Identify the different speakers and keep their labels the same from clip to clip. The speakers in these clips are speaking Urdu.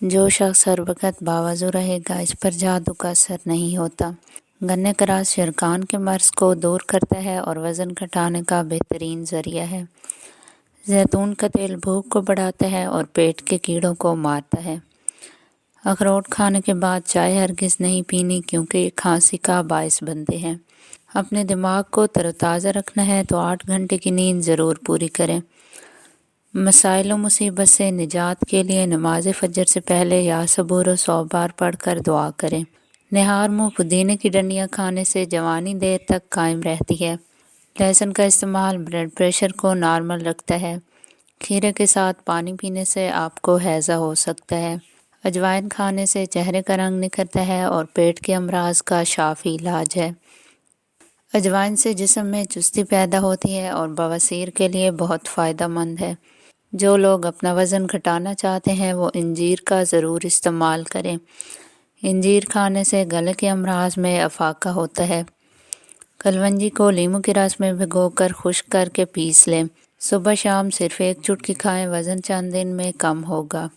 Speaker 1: جو شخص ہر وقت باوضو رہے گا اس پر جادو کا اثر نہیں ہوتا۔ گنے کا رس شرکان کے مرض کو دور کرتا ہے اور وزن گھٹانے کا بہترین ذریعہ ہے۔ زیتون کا تیل بھوک کو بڑھاتا ہے اور پیٹ کے کیڑوں کو مارتا ہے۔ اخروٹ کھانے کے بعد چائے ہرگز نہیں پینی کیونکہ یہ کھانسی کا باعث بنتے ہیں۔ اپنے دماغ کو تر و تازہ رکھنا ہے تو 8 گھنٹے کی نیند ضرور پوری کریں۔ مسائل و مصیبت سے نجات کے لیے نماز فجر سے پہلے یا صبور و 100 بار پڑھ کر دعا کریں۔ نہار منہ پودینے کی ڈنڈیاں کھانے سے جوانی دیر تک قائم رہتی ہے۔ لہسن کا استعمال بلڈ پریشر کو نارمل رکھتا ہے۔ کھیرے کے ساتھ پانی پینے سے آپ کو ہیضہ ہو سکتا ہے۔ اجوائن کھانے سے چہرے کا رنگ نکھرتا ہے اور پیٹ کے امراض کا شافی علاج ہے۔ اجوائن سے جسم میں چستی پیدا ہوتی ہے اور بواسیر کے لیے بہت فائدہ مند ہے۔ جو لوگ اپنا وزن گھٹانا چاہتے ہیں وہ انجیر کا ضرور استعمال کریں۔ انجیر کھانے سے گلے کے امراض میں افاقہ ہوتا ہے۔ کلونجی کو لیموں کے رس میں بھگو کر خشک کر کے پیس لیں۔ صبح شام صرف 1 چٹکی کھائیں، وزن چند دن میں کم ہوگا۔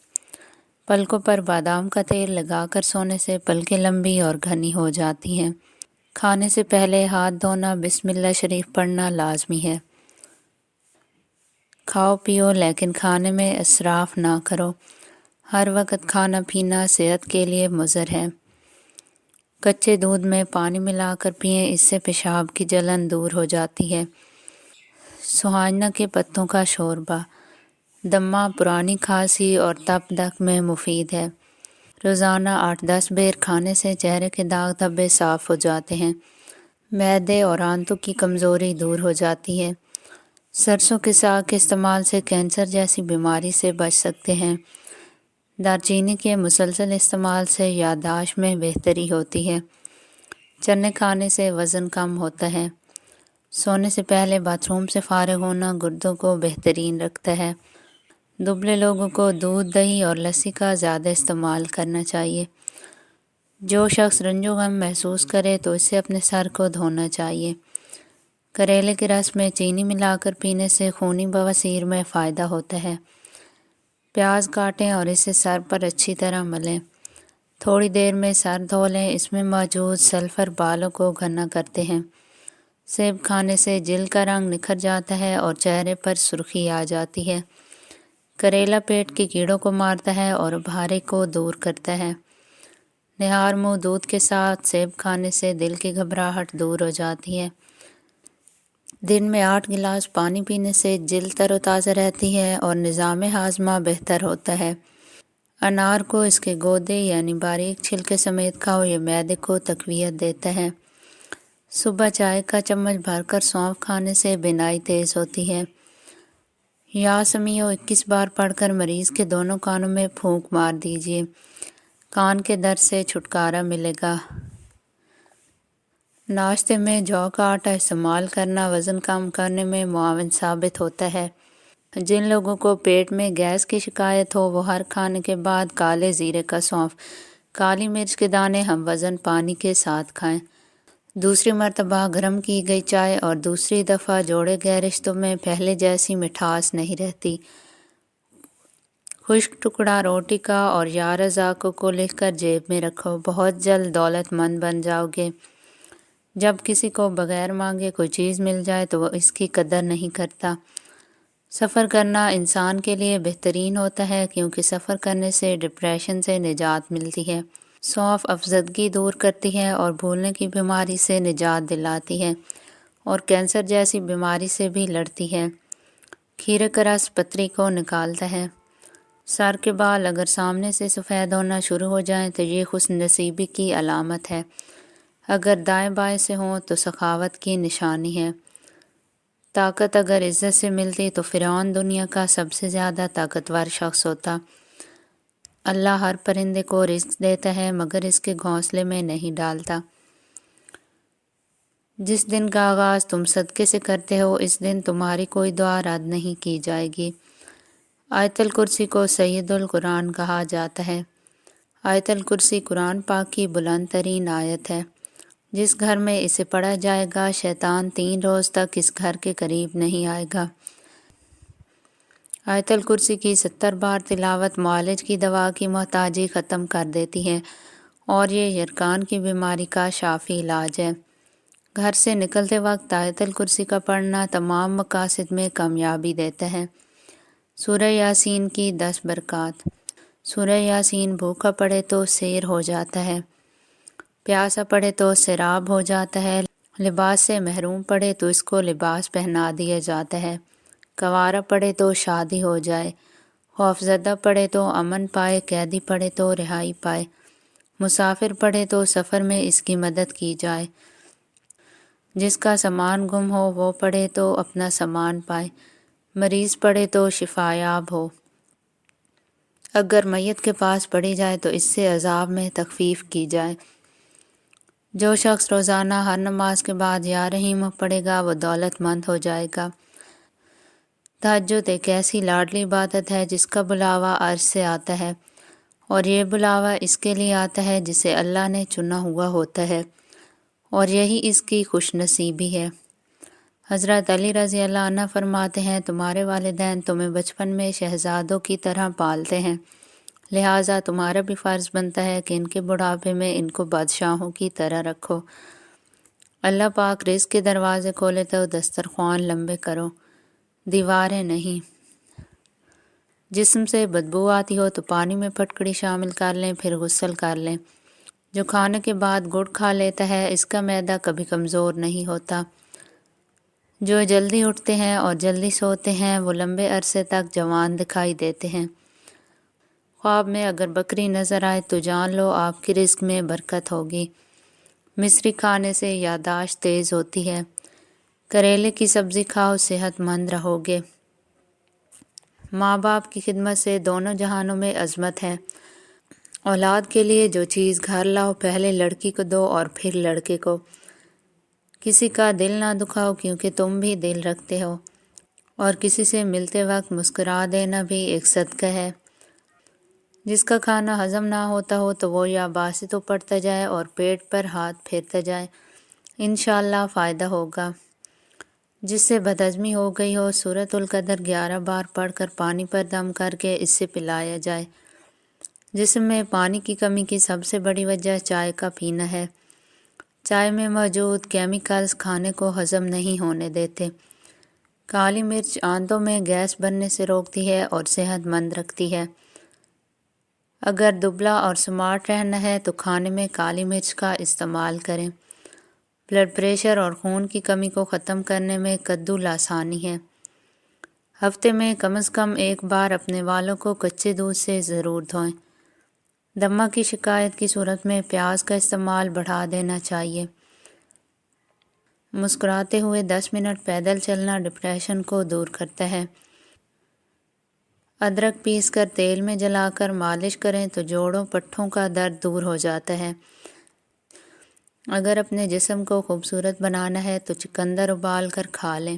Speaker 1: پلکوں پر بادام کا تیل لگا کر سونے سے پلکیں لمبی اور گھنی ہو جاتی ہیں۔ کھانے سے پہلے ہاتھ دھونا، بسم اللہ شریف پڑھنا لازمی ہے۔ کھاؤ پیو لیکن کھانے میں اسراف نہ کرو۔ ہر وقت کھانا پینا صحت کے لیے مضر ہے۔ کچے دودھ میں پانی ملا کر پئیں، اس سے پیشاب کی جلن دور ہو جاتی ہے۔ سہانجنا کے پتوں کا شوربہ دمہ، پرانی کھانسی اور تپ دق میں مفید ہے۔ روزانہ 8-10 بیر کھانے سے چہرے کے داغ دھبے صاف ہو جاتے ہیں۔ معدے اور آنتوں کی کمزوری دور ہو جاتی ہے۔ سرسوں کے ساگ کے استعمال سے کینسر جیسی بیماری سے بچ سکتے ہیں۔ دارچینی کے مسلسل استعمال سے یادداشت میں بہتری ہوتی ہے۔ چنے کھانے سے وزن کم ہوتا ہے۔ سونے سے پہلے باتھ روم سے فارغ ہونا گردوں کو بہترین رکھتا ہے۔ دبلے لوگوں کو دودھ، دہی اور لسی کا زیادہ استعمال کرنا چاہیے۔ جو شخص رنج و غم محسوس کرے تو اسے اپنے سر کو دھونا چاہیے۔ کریلے کے رس میں چینی ملا کر پینے سے خونی بواسیر میں فائدہ ہوتا ہے۔ پیاز کاٹیں اور اسے سر پر اچھی طرح ملیں۔ تھوڑی دیر میں سر دھو لیں، اس میں موجود سلفر بالوں کو گھنا کرتے ہیں۔ سیب کھانے سے جلد کا رنگ نکھر جاتا ہے اور چہرے پر سرخی آ جاتی ہے۔ کریلا پیٹ کے کیڑوں کو مارتا ہے اور ابھارے کو دور کرتا ہے۔ نہار منہ دودھ کے ساتھ سیب کھانے سے دل کی گھبراہٹ دور ہو جاتی ہے۔ دن میں 8 گلاس پانی پینے سے جلد تر و تازہ رہتی ہے اور نظام ہاضمہ بہتر ہوتا ہے۔ انار کو اس کے گودے یعنی باریک چھلکے سمیت کھاؤ، یہ معدے کو تقویت دیتا ہے۔ صبح چائے کا چمچ بھر کر سونف کھانے سے بینائی تیز ہوتی ہے۔ یا سمیع 21 بار پڑھ کر مریض کے دونوں کانوں میں پھونک مار دیجیے، کان کے درد سے چھٹکارا ملے گا۔ ناشتے میں جو کا آٹا استعمال کرنا وزن کم کرنے میں معاون ثابت ہوتا ہے۔ جن لوگوں کو پیٹ میں گیس کی شکایت ہو وہ ہر کھانے کے بعد کالے زیرے کا سونف، کالی مرچ کے دانے ہم وزن پانی کے ساتھ کھائیں۔ دوسری مرتبہ گرم کی گئی چائے اور دوسری دفعہ جوڑے گئے رشتوں میں پہلے جیسی مٹھاس نہیں رہتی۔ خشک ٹکڑا روٹی کا اور یا رزاقوں کو لکھ کر جیب میں رکھو، بہت جلد دولت مند بن جاؤ گے۔ جب کسی کو بغیر مانگے کوئی چیز مل جائے تو وہ اس کی قدر نہیں کرتا۔ سفر کرنا انسان کے لیے بہترین ہوتا ہے کیونکہ سفر کرنے سے ڈپریشن سے نجات ملتی ہے۔ سونف افسردگی دور کرتی ہے اور بھولنے کی بیماری سے نجات دلاتی ہے اور کینسر جیسی بیماری سے بھی لڑتی ہے۔ کھیرے کا رس پتری کو نکالتا ہے۔ سر کے بال اگر سامنے سے سفید ہونا شروع ہو جائیں تو یہ خوش نصیبی کی علامت ہے۔ اگر دائیں بائیں سے ہوں تو سخاوت کی نشانی ہے۔ طاقت اگر عزت سے ملتی تو فرعون دنیا کا سب سے زیادہ طاقتور شخص ہوتا۔ اللہ ہر پرندے کو رزق دیتا ہے مگر اس کے گھونسلے میں نہیں ڈالتا۔ جس دن کا آغاز تم صدقے سے کرتے ہو اس دن تمہاری کوئی دعا رد نہیں کی جائے گی۔ آیت الکرسی کو سید القرآن کہا جاتا ہے۔ آیت الکرسی قرآن پاک کی بلند ترین آیت ہے۔ جس گھر میں اسے پڑھا جائے گا شیطان 3 روز تک اس گھر کے قریب نہیں آئے گا۔ آیت الکرسی کی 70 بار تلاوت معالج کی دوا کی محتاجی ختم کر دیتی ہے اور یہ یرکان کی بیماری کا شافی علاج ہے۔ گھر سے نکلتے وقت آیت الکرسی کا پڑھنا تمام مقاصد میں کامیابی دیتا ہے۔ سورہ یاسین کی 10 برکات۔ سورہ یاسین بھوکا پڑھے تو سیر ہو جاتا ہے، پیاسا پڑھے تو سیراب ہو جاتا ہے، لباس سے محروم پڑھے تو اس کو لباس پہنا دیا جاتا ہے، کنوارا پڑھے تو شادی ہو جائے، خوفزدہ پڑھے تو امن پائے، قیدی پڑھے تو رہائی پائے، مسافر پڑھے تو سفر میں اس کی مدد کی جائے، جس کا سامان گم ہو وہ پڑھے تو اپنا سامان پائے، مریض پڑھے تو شفایاب ہو۔ اگر میت کے پاس پڑھی جائے تو اس سے عذاب میں تخفیف کی جائے۔ جو شخص روزانہ ہر نماز کے بعد یا رحیم پڑھے گا وہ دولت مند ہو جائے گا۔ تہجد ایک ایسی لاڈلی عبادت ہے جس کا بلاوا عرش سے آتا ہے، اور یہ بلاوا اس کے لیے آتا ہے جسے اللہ نے چنا ہوا ہوتا ہے، اور یہی اس کی خوش نصیبی ہے۔ حضرت علی رضی اللہ عنہ فرماتے ہیں، تمہارے والدین تمہیں بچپن میں شہزادوں کی طرح پالتے ہیں، لہٰذا تمہارا بھی فرض بنتا ہے کہ ان کے بڑھاپے میں ان کو بادشاہوں کی طرح رکھو۔ اللہ پاک رزق کے دروازے کھولے تو دسترخوان لمبے کرو، دیواریں نہیں۔ جسم سے بدبو آتی ہو تو پانی میں پھٹکڑی شامل کر لیں، پھر غسل کر لیں۔ جو کھانے کے بعد گڑ کھا لیتا ہے اس کا معدہ کبھی کمزور نہیں ہوتا۔ جو جلدی اٹھتے ہیں اور جلدی سوتے ہیں وہ لمبے عرصے تک جوان دکھائی دیتے ہیں۔ خواب میں اگر بکری نظر آئے تو جان لو آپ کی رزق میں برکت ہوگی۔ مصری کھانے سے یادداشت تیز ہوتی ہے۔ کریلے کی سبزی کھاؤ، صحت مند رہو گے۔ ماں باپ کی خدمت سے دونوں جہانوں میں عظمت ہے۔ اولاد کے لیے جو چیز گھر لاؤ پہلے لڑکی کو دو اور پھر لڑکے کو۔ کسی کا دل نہ دکھاؤ کیونکہ تم بھی دل رکھتے ہو، اور کسی سے ملتے وقت مسکرا دینا بھی ایک صدقہ ہے۔ جس کا کھانا ہضم نہ ہوتا ہو تو وہ یا باسی تو پڑتا جائے اور پیٹ پر ہاتھ پھیرتا جائے، انشاءاللہ فائدہ ہوگا۔ جس سے بدہضمی ہو گئی ہو سورۃ القدر 11 بار پڑھ کر پانی پر دم کر کے اس سے پلایا جائے۔ جسم میں پانی کی کمی کی سب سے بڑی وجہ چائے کا پینا ہے۔ چائے میں موجود کیمیکلز کھانے کو ہضم نہیں ہونے دیتے۔ کالی مرچ آنتوں میں گیس بننے سے روکتی ہے اور صحت مند رکھتی ہے۔ اگر دبلا اور سمارٹ رہنا ہے تو کھانے میں کالی مرچ کا استعمال کریں۔ بلڈ پریشر اور خون کی کمی کو ختم کرنے میں کدو لاسانی ہے۔ ہفتے میں کم از کم ایک بار اپنے والوں کو کچے دودھ سے ضرور دھوئیں۔ دمہ کی شکایت کی صورت میں پیاز کا استعمال بڑھا دینا چاہیے۔ مسکراتے ہوئے 10 منٹ پیدل چلنا ڈپریشن کو دور کرتا ہے۔ ادرک پیس کر تیل میں جلا کر مالش کریں تو جوڑوں پٹھوں کا درد دور ہو جاتا ہے۔ اگر اپنے جسم کو خوبصورت بنانا ہے تو چقندر ابال کر کھا لیں۔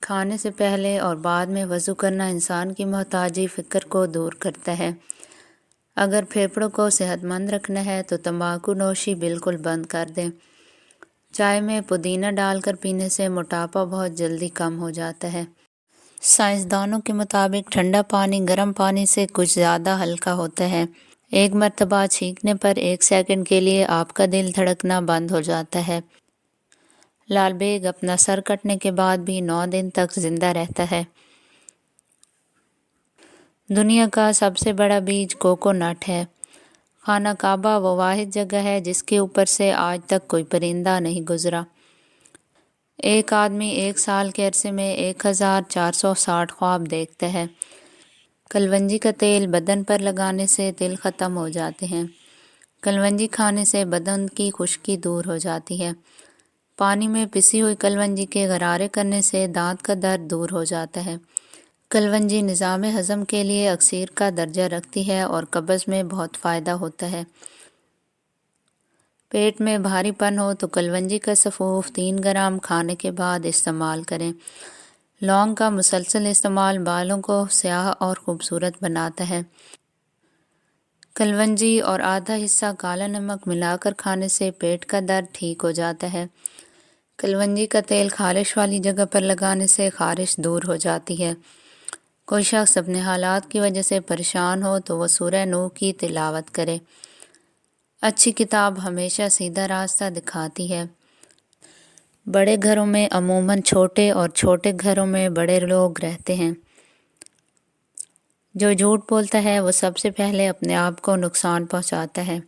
Speaker 1: کھانے سے پہلے اور بعد میں وضو کرنا انسان کی محتاجی فکر کو دور کرتا ہے۔ اگر پھیپھڑوں کو صحت مند رکھنا ہے تو تمباکو نوشی بالکل بند کر دیں۔ چائے میں پودینہ ڈال کر پینے سے موٹاپا بہت جلدی کم ہو جاتا ہے۔ سائنسدانوں کے مطابق ٹھنڈا پانی گرم پانی سے کچھ زیادہ ہلکا ہوتا ہے۔ ایک مرتبہ چھینکنے پر 1 سیکنڈ کے لیے آپ کا دل دھڑکنا بند ہو جاتا ہے۔ لال بیگ اپنا سر کٹنے کے بعد بھی 9 دن تک زندہ رہتا ہے۔ دنیا کا سب سے بڑا بیج کوکونٹ ہے۔ خانہ کعبہ وہ واحد جگہ ہے جس کے اوپر سے آج تک کوئی پرندہ نہیں گزرا۔ ایک آدمی ایک سال کے عرصے میں 1460 خواب دیکھتا ہے۔ کلونجی کا تیل بدن پر لگانے سے دل ختم ہو جاتے ہیں۔ کلونجی کھانے سے بدن کی خشکی دور ہو جاتی ہے۔ پانی میں پسی ہوئی کلونجی کے غرارے کرنے سے دانت کا درد دور ہو جاتا ہے۔ کلونجی نظام ہضم کے لیے اکسیر کا درجہ رکھتی ہے اور قبض میں بہت فائدہ ہوتا ہے۔ پیٹ میں بھاری پن ہو تو کلونجی کا سفوف 3 گرام کھانے کے بعد استعمال کریں۔ لونگ کا مسلسل استعمال بالوں کو سیاہ اور خوبصورت بناتا ہے۔ کلونجی اور آدھا حصہ کالا نمک ملا کر کھانے سے پیٹ کا درد ٹھیک ہو جاتا ہے۔ کلونجی کا تیل خارش والی جگہ پر لگانے سے خارش دور ہو جاتی ہے۔ کوئی شخص اپنے حالات کی وجہ سے پریشان ہو تو وہ سورہ نوح کی تلاوت کرے۔ اچھی کتاب ہمیشہ سیدھا راستہ دکھاتی ہے۔ بڑے گھروں میں عموماً چھوٹے اور چھوٹے گھروں میں بڑے لوگ رہتے ہیں۔ جو جھوٹ بولتا ہے وہ سب سے پہلے اپنے آپ کو نقصان پہنچاتا ہے۔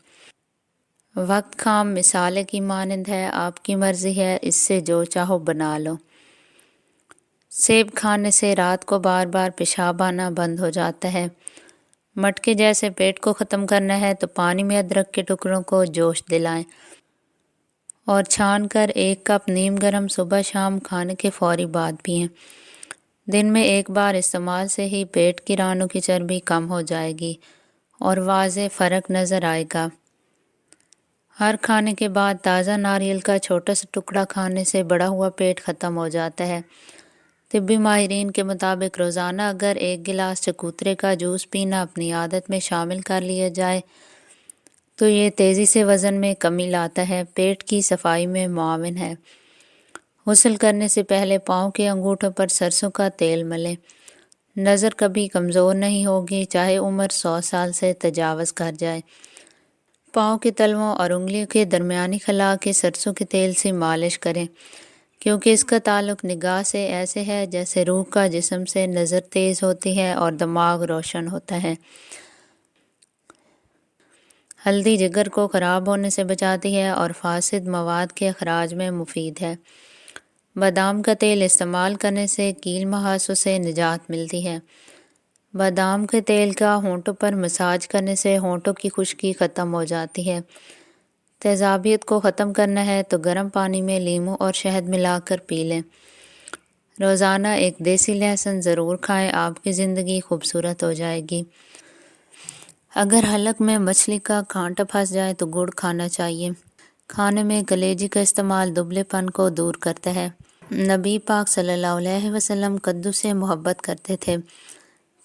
Speaker 1: وقت خام مثالے کی مانند ہے، آپ کی مرضی ہے، اس سے جو چاہو بنا لو۔ سیب کھانے سے رات کو بار بار پیشاب آنا بند ہو جاتا ہے۔ مٹکے جیسے پیٹ کو ختم کرنا ہے تو پانی میں ادرک کے ٹکڑوں کو جوش دلائیں اور چھان کر 1 کپ نیم گرم صبح شام کھانے کے فوری بعد پئیں۔ دن میں 1 بار استعمال سے ہی پیٹ کی رانوں کی چربی کم ہو جائے گی اور واضح فرق نظر آئے گا۔ ہر کھانے کے بعد تازہ ناریل کا چھوٹا سا ٹکڑا کھانے سے بڑا ہوا پیٹ ختم ہو جاتا ہے۔ طبی ماہرین کے مطابق روزانہ اگر 1 گلاس چکوترے کا جوس پینا اپنی عادت میں شامل کر لیا جائے تو یہ تیزی سے وزن میں کمی لاتا ہے، پیٹ کی صفائی میں معاون ہے۔ غسل کرنے سے پہلے پاؤں کے انگوٹھوں پر سرسوں کا تیل ملیں۔ نظر کبھی کمزور نہیں ہوگی چاہے عمر 100 سال سے تجاوز کر جائے۔ پاؤں کے تلووں اور انگلیوں کے درمیانی خلا کے سرسوں کے تیل سے مالش کریں، کیونکہ اس کا تعلق نگاہ سے ایسے ہے جیسے روح کا جسم سے۔ نظر تیز ہوتی ہے اور دماغ روشن ہوتا ہے۔ ہلدی جگر کو خراب ہونے سے بچاتی ہے اور فاسد مواد کے اخراج میں مفید ہے۔ بادام کا تیل استعمال کرنے سے کیل مہاسوں سے نجات ملتی ہے۔ بادام کے تیل کا ہونٹوں پر مساج کرنے سے ہونٹوں کی خشکی ختم ہو جاتی ہے۔ تیزابیت کو ختم کرنا ہے تو گرم پانی میں لیموں اور شہد ملا کر پی لیں۔ روزانہ 1 دیسی لہسن ضرور کھائیں، آپ کی زندگی خوبصورت ہو جائے گی۔ اگر حلق میں مچھلی کا کانٹا پھنس جائے تو گڑ کھانا چاہیے۔ کھانے میں کلیجی کا استعمال دبلے پن کو دور کرتا ہے۔ نبی پاک صلی اللہ علیہ وسلم کدو سے محبت کرتے تھے۔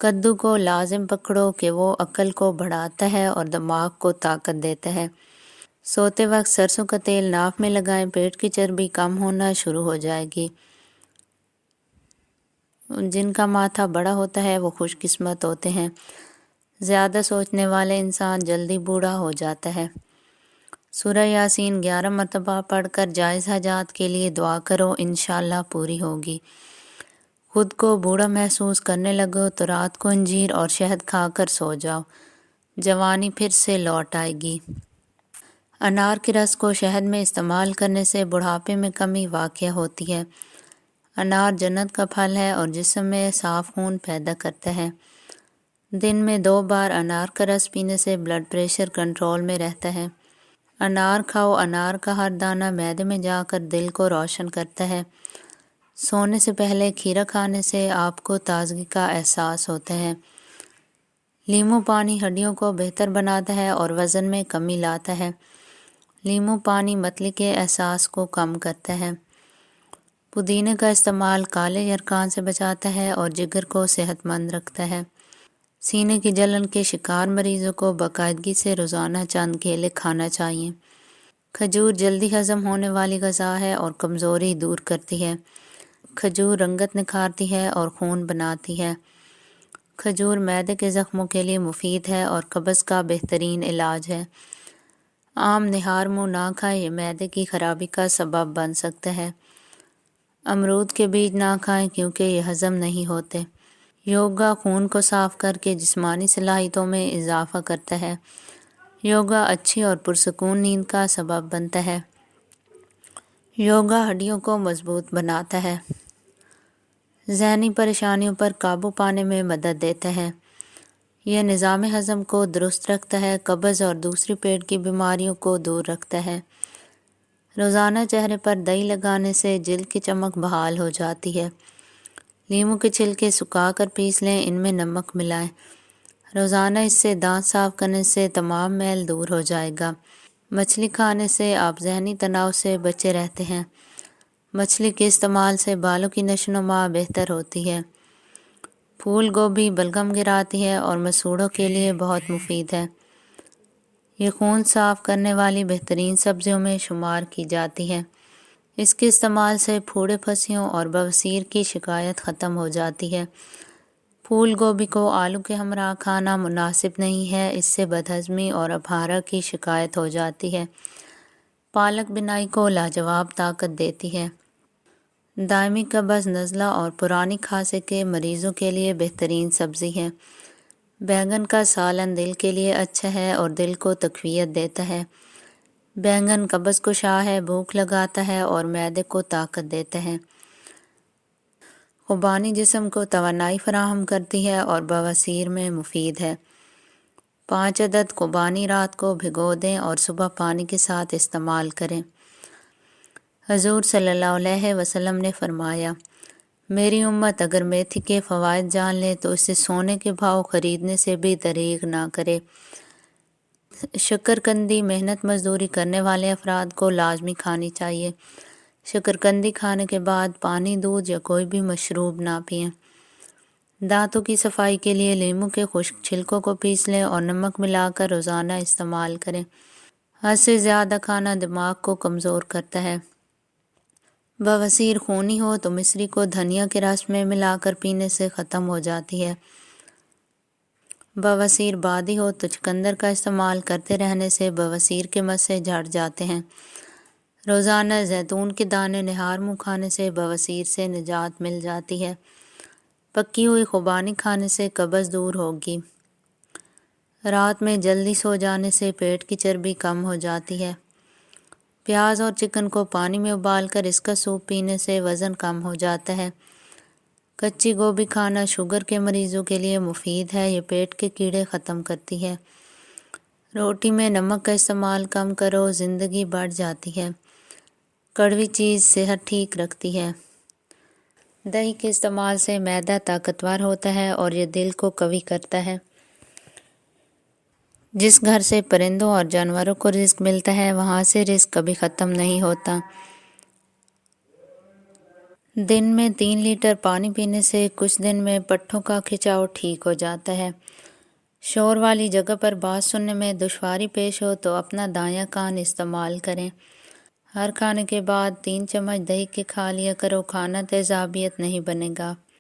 Speaker 1: کدو کو لازم پکڑو کہ وہ عقل کو بڑھاتا ہے اور دماغ کو طاقت دیتا ہے۔ سوتے وقت سرسوں کا تیل ناک میں لگائیں، پیٹ کی چربی کم ہونا شروع ہو جائے گی۔ جن کا ماتھا بڑا ہوتا ہے وہ خوش قسمت ہوتے ہیں۔ زیادہ سوچنے والے انسان جلدی بوڑھا ہو جاتا ہے۔ سورہ یاسین 11 مرتبہ پڑھ کر جائز حاجات کے لیے دعا کرو، انشاءاللہ پوری ہوگی۔ خود کو بوڑھا محسوس کرنے لگو تو رات کو انجیر اور شہد کھا کر سو جاؤ، جوانی پھر سے لوٹ آئے گی۔ انار کے رس کو شہد میں استعمال کرنے سے بڑھاپے میں کمی واقع ہوتی ہے۔ انار جنت کا پھل ہے اور جسم میں صاف خون پیدا کرتا ہے۔ دن میں 2 بار انار کا رس پینے سے بلڈ پریشر کنٹرول میں رہتا ہے۔ انار کھاؤ، انار کا ہر دانہ معدے میں جا کر دل کو روشن کرتا ہے۔ سونے سے پہلے کھیرا کھانے سے آپ کو تازگی کا احساس ہوتا ہے۔ لیموں پانی ہڈیوں کو بہتر بناتا ہے اور وزن میں کمی لاتا ہے۔ لیموں پانی متلی کے احساس کو کم کرتا ہے۔ پودینے کا استعمال کالے یرقان سے بچاتا ہے اور جگر کو صحت مند رکھتا ہے۔ سینے کی جلن کے شکار مریضوں کو باقاعدگی سے روزانہ چند کیلے کھانا چاہیے۔ کھجور جلدی ہضم ہونے والی غذا ہے اور کمزوری دور کرتی ہے۔ کھجور رنگت نکھارتی ہے اور خون بناتی ہے۔ کھجور معدے کے زخموں کے لیے مفید ہے اور قبض کا بہترین علاج ہے۔ آم نہار منہ نہ کھائیں، یہ معدے کی خرابی کا سبب بن سکتا ہے۔ امرود کے بیج نہ کھائیں کیونکہ یہ ہضم نہیں ہوتے۔ یوگا خون کو صاف کر کے جسمانی صلاحیتوں میں اضافہ کرتا ہے۔ یوگا اچھی اور پرسکون نیند کا سبب بنتا ہے۔ یوگا ہڈیوں کو مضبوط بناتا ہے۔ ذہنی پریشانیوں پر قابو پانے میں مدد دیتا ہے۔ یہ نظام ہضم کو درست رکھتا ہے، قبض اور دوسری پیٹ کی بیماریوں کو دور رکھتا ہے۔ روزانہ چہرے پر دہی لگانے سے جلد کی چمک بحال ہو جاتی ہے۔ لیموں کے چھلکے سکھا کر پیس لیں، ان میں نمک ملائیں۔ روزانہ اس سے دانت صاف کرنے سے تمام میل دور ہو جائے گا۔ مچھلی کھانے سے آپ ذہنی تناؤ سے بچے رہتے ہیں۔ مچھلی کے استعمال سے بالوں کی نشو و نما بہتر ہوتی ہے۔ پھول گوبھی بلغم گراتی ہے اور مسوڑھوں کے لیے بہت مفید ہے۔ یہ خون صاف کرنے والی بہترین سبزیوں میں شمار کی جاتی ہے۔ اس کے استعمال سے پھوڑے پھنسیوں اور بواسیر کی شکایت ختم ہو جاتی ہے۔ پھول گوبھی کو آلو کے ہمراہ کھانا مناسب نہیں ہے، اس سے بدہضمی اور ابھارہ کی شکایت ہو جاتی ہے۔ پالک بینائی کو لاجواب طاقت دیتی ہے۔ دائمی قبض، نزلہ اور پرانی کھانسی کے مریضوں کے لیے بہترین سبزی ہے۔ بینگن کا سالن دل کے لیے اچھا ہے اور دل کو تقویت دیتا ہے۔ بینگن قبض کشا ہے، بھوک لگاتا ہے اور معدے کو طاقت دیتا ہے۔ خوبانی جسم کو توانائی فراہم کرتی ہے اور بواسیر میں مفید ہے۔ 5 عدد خوبانی رات کو بھگو دیں اور صبح پانی کے ساتھ استعمال کریں۔ حضور صلی اللہ علیہ وسلم نے فرمایا، میری امت اگر میتھی کے فوائد جان لے تو اسے سونے کے بھاؤ خریدنے سے بھی دریغ نہ کرے۔ شکرکندی محنت مزدوری کرنے والے افراد کو لازمی کھانی چاہیے۔ شکرکندی کھانے کے بعد پانی، دودھ یا کوئی بھی مشروب نہ پئیں۔ دانتوں کی صفائی کے لیے لیموں کے خشک چھلکوں کو پیس لیں اور نمک ملا کر روزانہ استعمال کریں۔ حد سے زیادہ کھانا دماغ کو کمزور کرتا ہے۔ بواسیر خونی ہو تو مصری کو دھنیا کے رس میں ملا کر پینے سے ختم ہو جاتی ہے۔ بواسیر بادی ہو تو چقندر کا استعمال کرتے رہنے سے بواسیر کے مسئلے جھڑ جاتے ہیں۔ روزانہ زیتون کے دانے نہار منہ کھانے سے بواسیر سے نجات مل جاتی ہے۔ پکی ہوئی خوبانی کھانے سے قبض دور ہوگی۔ رات میں جلدی سو جانے سے پیٹ کی چربی کم ہو جاتی ہے۔ پیاز اور چکن کو پانی میں ابال کر اس کا سوپ پینے سے وزن کم ہو جاتا ہے۔ کچی گوبھی کھانا شوگر کے مریضوں کے لیے مفید ہے، یہ پیٹ کے کیڑے ختم کرتی ہے۔ روٹی میں نمک کا استعمال کم کرو، زندگی بڑھ جاتی ہے۔ کڑوی چیز صحت ٹھیک رکھتی ہے۔ دہی کے استعمال سے معدہ طاقتور ہوتا ہے اور یہ دل کو قوی کرتا ہے۔ جس گھر سے پرندوں اور جانوروں کو رزق ملتا ہے وہاں سے رزق کبھی ختم نہیں ہوتا۔ دن میں 3 لیٹر پانی پینے سے کچھ دن میں پٹھوں کا کھچاؤ ٹھیک ہو جاتا ہے۔ شور والی جگہ پر بات سننے میں دشواری پیش ہو تو اپنا دایاں کان استعمال کریں۔ ہر کھانے کے بعد 3 چمچ دہی کے کھا لیا کرو، کھانا تیزابیت نہیں بنے گا۔